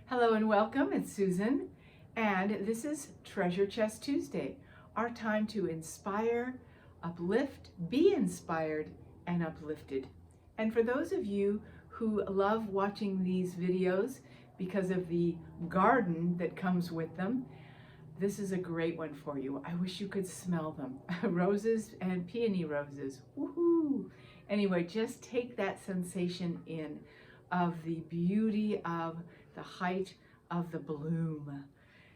Hello and welcome, it's Susan, and this is Treasure Chest Tuesday, our time to inspire, uplift, be inspired, and uplifted. And for those of you who love watching these videos because of the garden that comes with them, this is a great one for you. I wish you could smell them. Roses and peony roses, woohoo! Anyway, just take that sensation in of the beauty of the height of the bloom.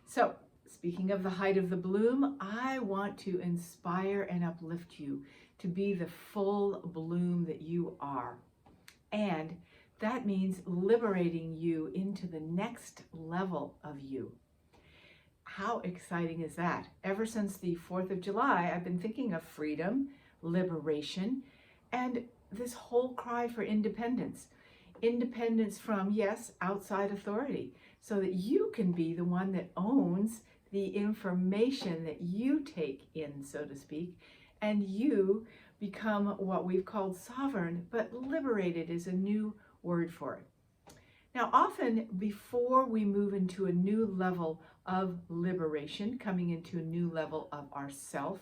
So, speaking of the height of the bloom, I want to inspire and uplift you to be the full bloom that you are. And that means liberating you into the next level of you. How exciting is that? Ever since the 4th of July, I've been thinking of freedom, liberation, and this whole cry for independence. Independence from, yes, outside authority, so that you can be the one that owns the information that you take in, so to speak, and you become what we've called sovereign, but liberated is a new word for it. Now, often before we move into a new level of liberation, coming into a new level of ourself,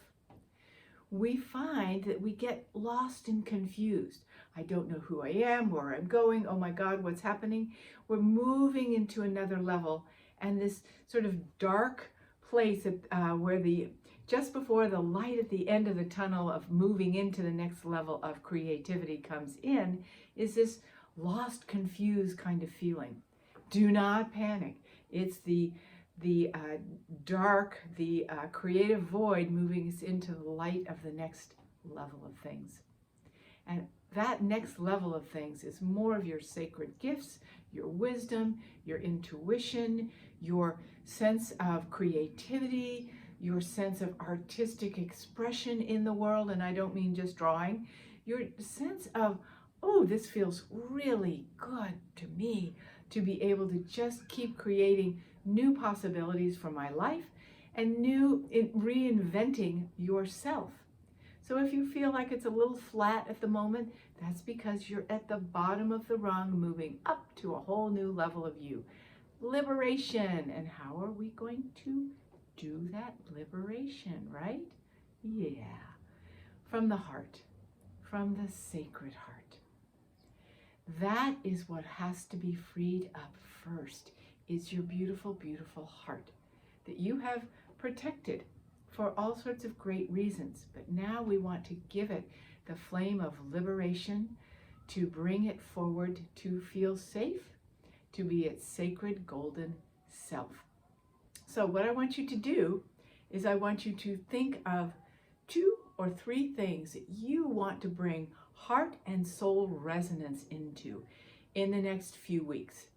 we find that we get lost and confused. I don't know who I am, where I'm going, oh my God, what's happening? We're moving into another level, and this sort of dark place where just before the light at the end of the tunnel of moving into the next level of creativity comes in, is this lost, confused kind of feeling. Do not panic. It's the dark, creative void moving us into the light of the next level of things. And that next level of things is more of your sacred gifts, your wisdom, your intuition, your sense of creativity, your sense of artistic expression in the world, and I don't mean just drawing, your sense of, oh, this feels really good to me, to be able to just keep creating new possibilities for my life and reinventing yourself. So if you feel like it's a little flat at the moment, that's because you're at the bottom of the rung, moving up to a whole new level of you. Liberation. And how are we going to do that liberation, right? Yeah. From the heart, from the sacred heart. That is what has to be freed up first, is your beautiful, beautiful heart that you have protected for all sorts of great reasons. But now we want to give it the flame of liberation, to bring it forward, to feel safe, to be its sacred golden self. So what I want you to do is I want you to think of 2 or 3 things that you want to bring heart and soul resonance into in the next few weeks.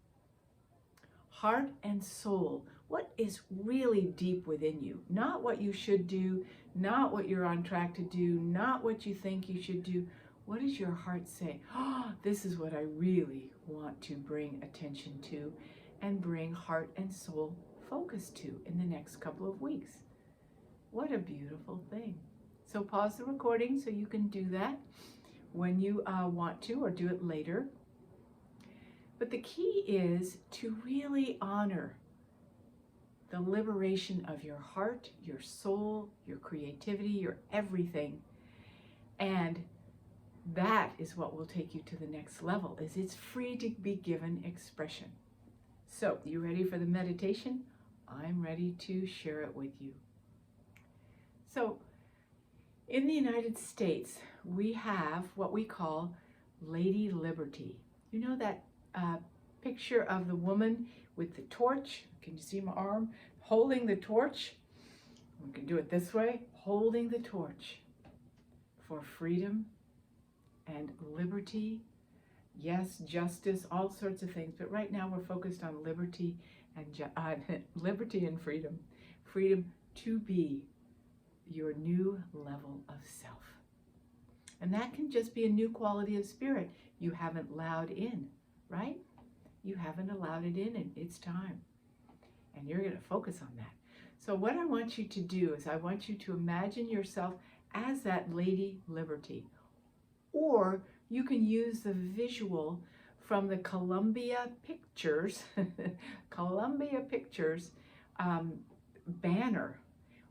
Heart and soul, what is really deep within you? Not what you should do, not what you're on track to do, not what you think you should do. What does your heart say? Oh, this is what I really want to bring attention to and bring heart and soul focus to in the next couple of weeks. What a beautiful thing. So pause the recording so you can do that when you want to, or do it later. But the key is to really honor the liberation of your heart, your soul, your creativity, your everything. And that is what will take you to the next level, is it's free to be given expression. So, you ready for the meditation? I'm ready to share it with you. So, in the United States, we have what we call Lady Liberty. You know that picture of the woman with the torch? Can you see my arm? Holding the torch. We can do it this way. Holding the torch for freedom and liberty. Yes, justice, all sorts of things. But right now we're focused on liberty and liberty and freedom. Freedom to be your new level of self. And that can just be a new quality of spirit you haven't allowed in, right? You haven't allowed it in, and it's time. And you're going to focus on that. So what I want you to do is I want you to imagine yourself as that Lady Liberty. Or you can use the visual from the Columbia Pictures, Columbia Pictures banner,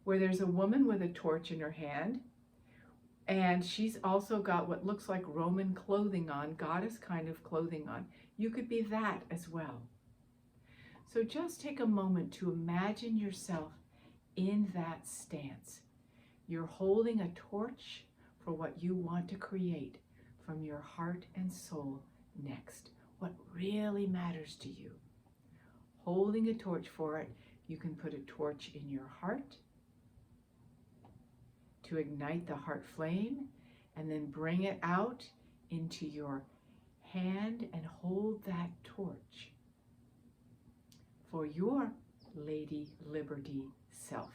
where there's a woman with a torch in her hand, and she's also got what looks like Roman clothing on, goddess kind of clothing on. You could be that as well. So just take a moment to imagine yourself in that stance. You're holding a torch for what you want to create from your heart and soul next. What really matters to you. Holding a torch for it, you can put a torch in your heart to ignite the heart flame, and then bring it out into your hand and hold that torch for your Lady Liberty self.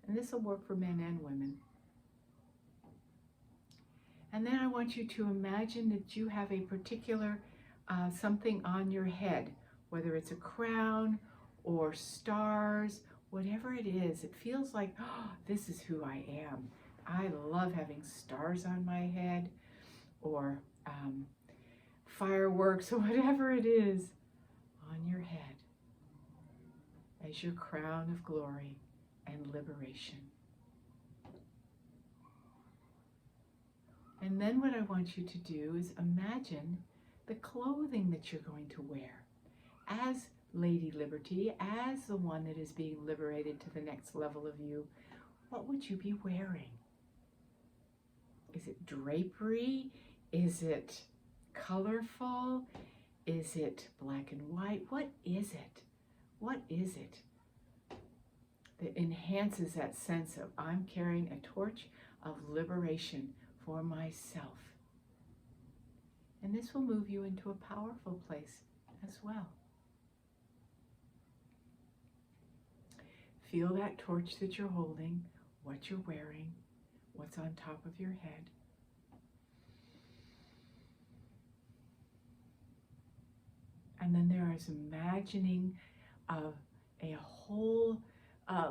And this will work for men and women. And then I want you to imagine that you have a particular something on your head, whether it's a crown or stars, whatever it is. It feels like, oh, this is who I am. I love having stars on my head, or fireworks, or whatever it is on your head as your crown of glory and liberation. And then what I want you to do is imagine the clothing that you're going to wear as Lady Liberty, as the one that is being liberated to the next level of you. What would you be wearing? Is it drapery? Is it colorful? Is it black and white? What is it? What is it that enhances that sense of I'm carrying a torch of liberation for myself? And this will move you into a powerful place as well. Feel that torch that you're holding, what you're wearing, what's on top of your head. And then there is imagining of a whole,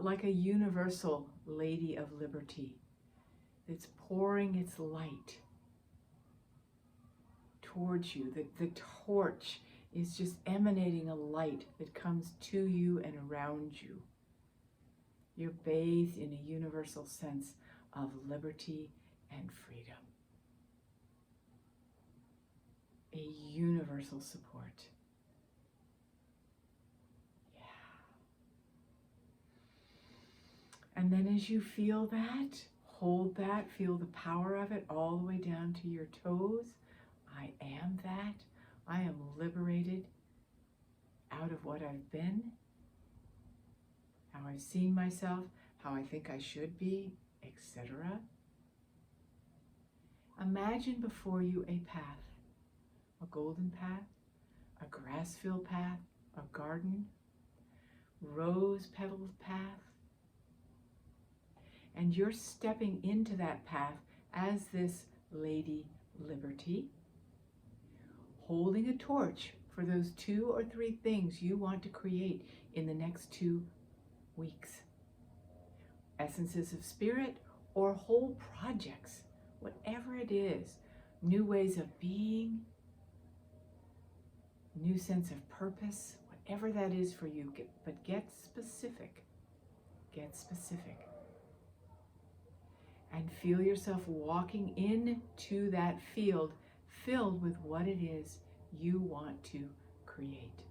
like a universal Lady of Liberty that's pouring its light towards you. The torch is just emanating a light that comes to you and around you. You're bathed in a universal sense of liberty and freedom. A universal support. Yeah. And then as you feel that, hold that, feel the power of it all the way down to your toes. I am that. I am liberated out of what I've been, how I've seen myself, how I think I should be, etc. Imagine before you a path, a golden path, a grass-filled path, a garden, rose-petaled path, and you're stepping into that path as this Lady Liberty, holding a torch for those 2 or 3 things you want to create in the next 2 weeks. Essences of spirit or whole projects, whatever it is, new ways of being, new sense of purpose, whatever that is for you, but get specific. Get specific. And feel yourself walking into that field filled with what it is you want to create.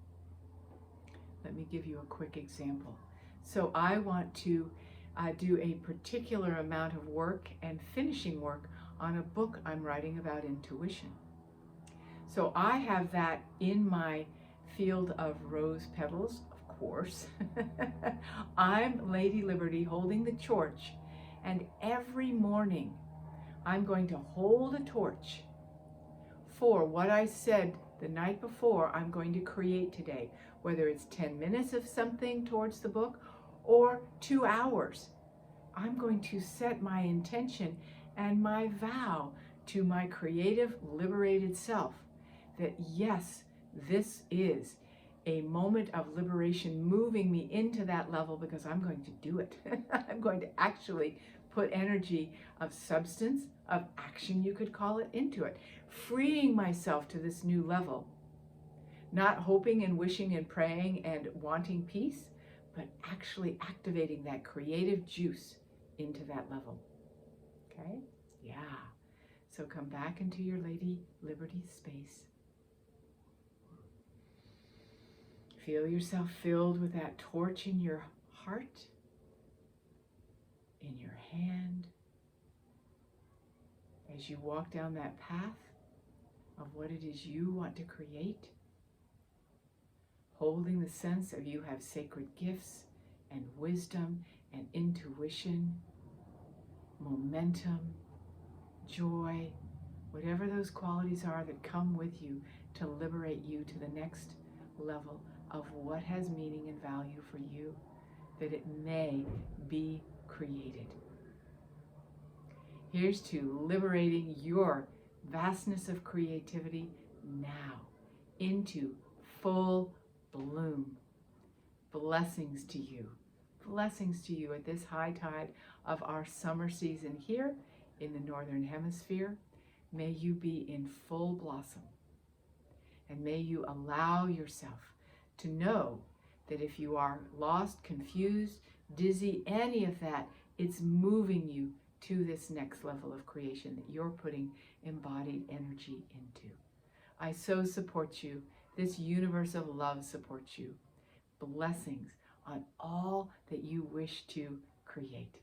Let me give you a quick example. So I want to do a particular amount of work and finishing work on a book I'm writing about intuition. So I have that in my field of rose petals, of course. I'm Lady Liberty holding the torch, and every morning I'm going to hold a torch for what I said the night before I'm going to create today, whether it's 10 minutes of something towards the book or 2 hours. I'm going to set my intention and my vow to my creative, liberated self that yes, this is a moment of liberation moving me into that level because I'm going to do it. I'm going to actually put energy of substance, of action, you could call it, into it, freeing myself to this new level Not hoping and wishing and praying and wanting peace, but actually activating that creative juice into that level. Okay? Yeah. So come back into your Lady Liberty space. Feel yourself filled with that torch in your heart, in your hand, as you walk down that path of what it is you want to create, holding the sense of you have sacred gifts and wisdom and intuition, momentum, joy, whatever those qualities are that come with you to liberate you to the next level of what has meaning and value for you, that it may be created. Here's to liberating your vastness of creativity now into full bloom. Blessings to you. Blessings to you at this high tide of our summer season here in the Northern Hemisphere. May you be in full blossom. And may you allow yourself to know that if you are lost, confused, dizzy, any of that, it's moving you to this next level of creation that you're putting embodied energy into. I so support you. This universe of love supports you. Blessings on all that you wish to create.